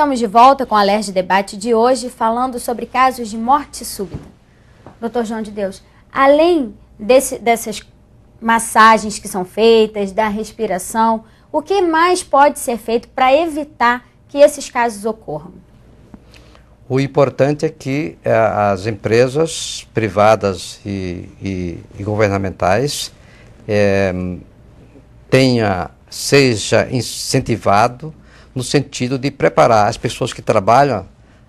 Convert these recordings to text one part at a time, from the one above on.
Estamos de volta com o Alerj Debate de hoje, falando sobre casos de morte súbita. Doutor João de Deus, além dessas massagens que são feitas, da respiração, o que mais pode ser feito para evitar que esses casos ocorram? O importante é que as empresas privadas e governamentais seja incentivado no sentido de preparar as pessoas que trabalham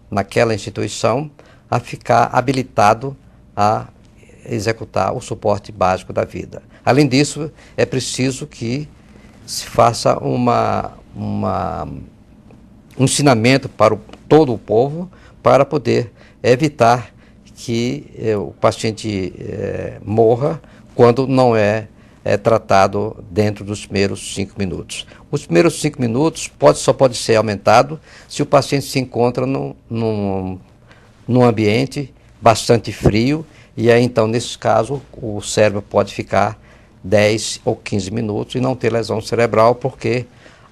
naquela instituição a ficar habilitado a executar o suporte básico da vida. Além disso, é preciso que se faça um ensinamento para todo o povo para poder evitar que o paciente morra quando não é tratado dentro dos primeiros 5 minutos. Os primeiros 5 minutos só pode ser aumentado se o paciente se encontra num ambiente bastante frio, e aí então, nesse caso, o cérebro pode ficar 10 ou 15 minutos e não ter lesão cerebral, porque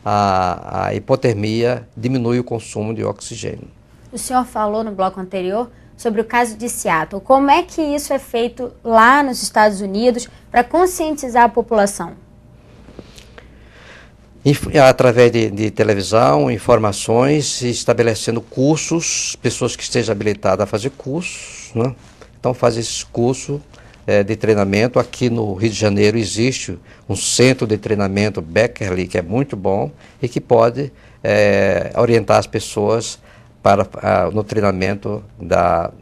a hipotermia diminui o consumo de oxigênio. O senhor falou no bloco anterior sobre o caso de Seattle. Como é que isso é feito lá nos Estados Unidos para conscientizar a população? Através de televisão, informações, estabelecendo cursos, pessoas que estejam habilitadas a fazer cursos, né? Então faz esse curso de treinamento. Aqui no Rio de Janeiro existe um centro de treinamento Beckerly, que é muito bom e que pode orientar as pessoas no treinamento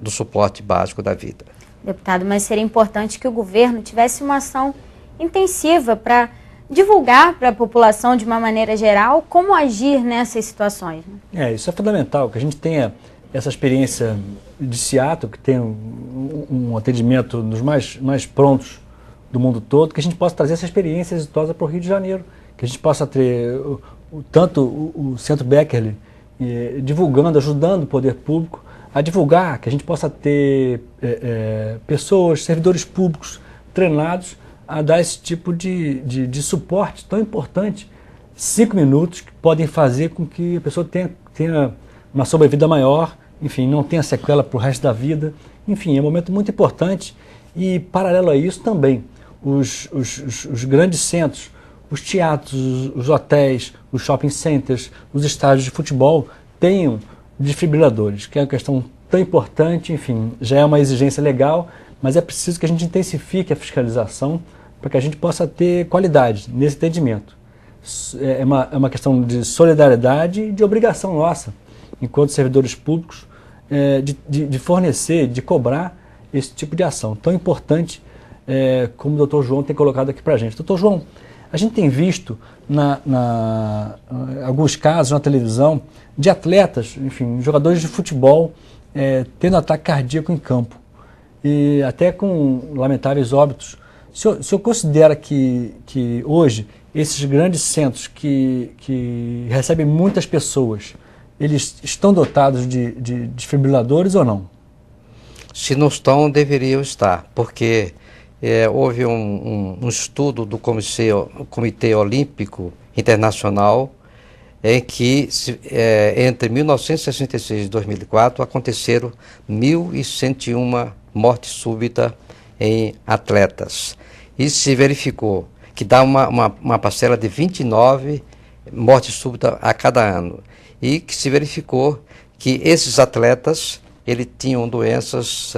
do suporte básico da vida. Deputado, mas seria importante que o governo tivesse uma ação intensiva para divulgar para a população de uma maneira geral como agir nessas situações. Né? Isso é fundamental, que a gente tenha essa experiência de Seattle, que tem um atendimento dos mais prontos do mundo todo, que a gente possa trazer essa experiência exitosa para o Rio de Janeiro, que a gente possa ter tanto o Centro Beckerly divulgando, ajudando o poder público a divulgar, que a gente possa ter pessoas, servidores públicos treinados a dar esse tipo de suporte tão importante, 5 minutos, que podem fazer com que a pessoa tenha uma sobrevida maior, enfim, não tenha sequela para o resto da vida. Enfim, é um momento muito importante. E, paralelo a isso, também, os grandes centros, os teatros, os hotéis, os shopping centers, os estádios de futebol tenham desfibriladores, que é uma questão tão importante. Enfim, já é uma exigência legal, mas é preciso que a gente intensifique a fiscalização para que a gente possa ter qualidade nesse atendimento. É uma questão de solidariedade e de obrigação nossa, enquanto servidores públicos, de fornecer, de cobrar esse tipo de ação tão importante como o doutor João tem colocado aqui para a gente. Doutor João, a gente tem visto alguns casos na televisão de atletas, enfim, jogadores de futebol tendo ataque cardíaco em campo e até com lamentáveis óbitos. O senhor considera que hoje esses grandes centros que recebem muitas pessoas, eles estão dotados de desfibriladores ou não? Se não estão, deveriam estar, porque houve um estudo do Comitê Olímpico Internacional em que entre 1966 e 2004 aconteceram 1.101 mortes súbitas em atletas. E se verificou que dá uma parcela de 29 mortes súbitas a cada ano. E que se verificou que esses atletas tinham doenças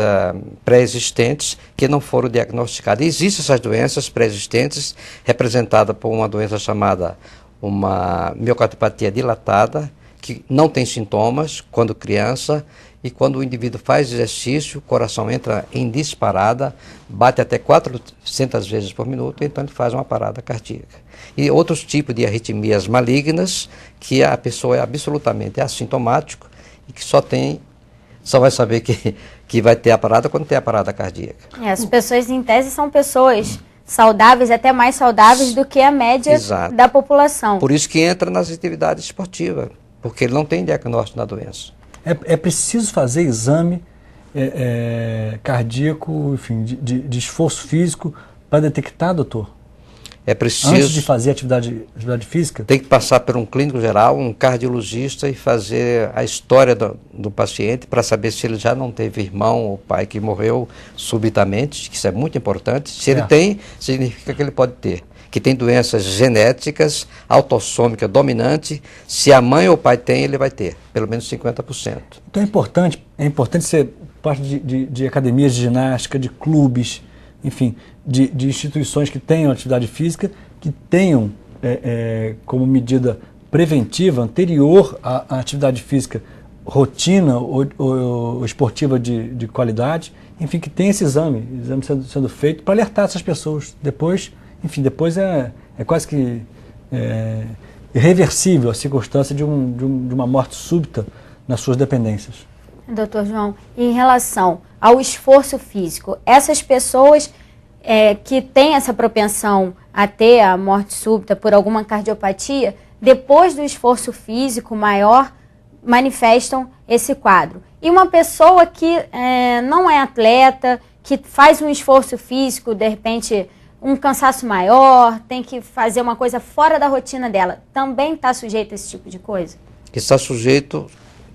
pré-existentes que não foram diagnosticadas. E existem essas doenças pré-existentes representadas por uma doença chamada uma miocardiopatia dilatada, que não tem sintomas quando criança, e quando o indivíduo faz exercício, o coração entra em disparada, bate até 400 vezes por minuto, então ele faz uma parada cardíaca. E outros tipos de arritmias malignas, que a pessoa é absolutamente assintomática e que só vai saber que vai ter a parada quando tem a parada cardíaca. As pessoas, em tese, são pessoas saudáveis, até mais saudáveis do que a média Exato. Da população. Por isso que entra nas atividades esportivas, porque ele não tem diagnóstico da doença. É preciso fazer exame cardíaco, enfim, de esforço físico para detectar, doutor? É preciso... Antes de fazer atividade física? Tem que passar por um clínico geral, um cardiologista e fazer a história do paciente para saber se ele já não teve irmão ou pai que morreu subitamente, que isso é muito importante. Se ele tem, significa que ele pode ter. Que tem doenças genéticas, autossômica dominante. Se a mãe ou o pai tem, ele vai ter, pelo menos 50%. Então é importante ser parte de academias de ginástica, de clubes, enfim, de instituições que tenham atividade física, que tenham como medida preventiva, anterior à atividade física, rotina ou esportiva de qualidade, enfim, que tenha esse exame sendo feito para alertar essas pessoas. Depois é quase que irreversível a circunstância de uma morte súbita nas suas dependências. Doutor João, em relação ao esforço físico, essas pessoas que têm essa propensão a ter a morte súbita por alguma cardiopatia, depois do esforço físico maior, manifestam esse quadro. E uma pessoa que não é atleta, que faz um esforço físico, de repente um cansaço maior, tem que fazer uma coisa fora da rotina dela, também está sujeito a esse tipo de coisa? Está sujeito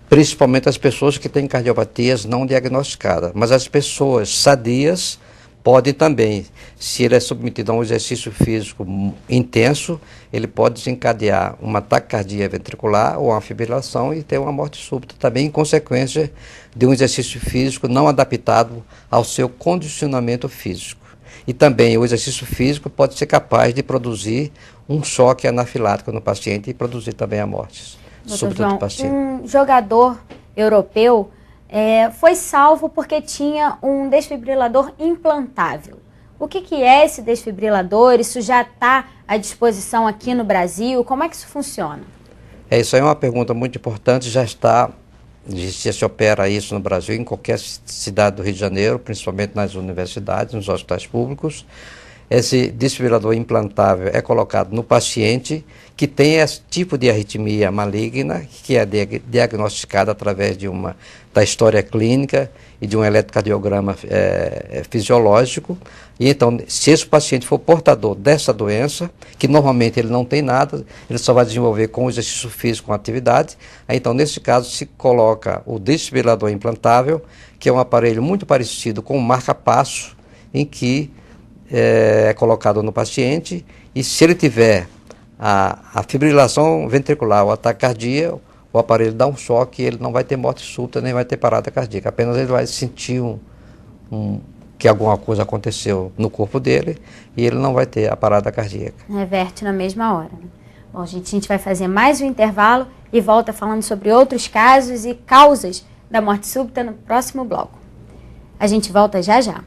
principalmente as pessoas que têm cardiopatias não diagnosticadas, mas as pessoas sadias podem também, se ele é submetido a um exercício físico intenso, ele pode desencadear uma taquicardia ventricular ou uma fibrilação e ter uma morte súbita também em consequência de um exercício físico não adaptado ao seu condicionamento físico. E também o exercício físico pode ser capaz de produzir um choque anafilático no paciente e produzir também a morte súbita do paciente. Um jogador europeu foi salvo porque tinha um desfibrilador implantável. O que é esse desfibrilador? Isso já está à disposição aqui no Brasil? Como é que isso funciona? Isso aí é uma pergunta muito importante, já se opera isso no Brasil, em qualquer cidade do Rio de Janeiro, principalmente nas universidades, nos hospitais públicos. Esse desfibrilador implantável é colocado no paciente que tem esse tipo de arritmia maligna, que é diagnosticada através da história clínica e de um eletrocardiograma fisiológico. E então, se esse paciente for portador dessa doença, que normalmente ele não tem nada, ele só vai desenvolver com o exercício físico, com atividade, aí, então, nesse caso, se coloca o desfibrilador implantável, que é um aparelho muito parecido com o marca-passo, em que é colocado no paciente, e se ele tiver a fibrilação ventricular ou a taquicardia, o aparelho dá um choque e ele não vai ter morte súbita, nem vai ter parada cardíaca, apenas ele vai sentir que alguma coisa aconteceu no corpo dele e ele não vai ter a parada cardíaca. Reverte na mesma hora. Bom, a gente vai fazer mais um intervalo e volta falando sobre outros casos e causas da morte súbita no próximo bloco. A gente volta já já.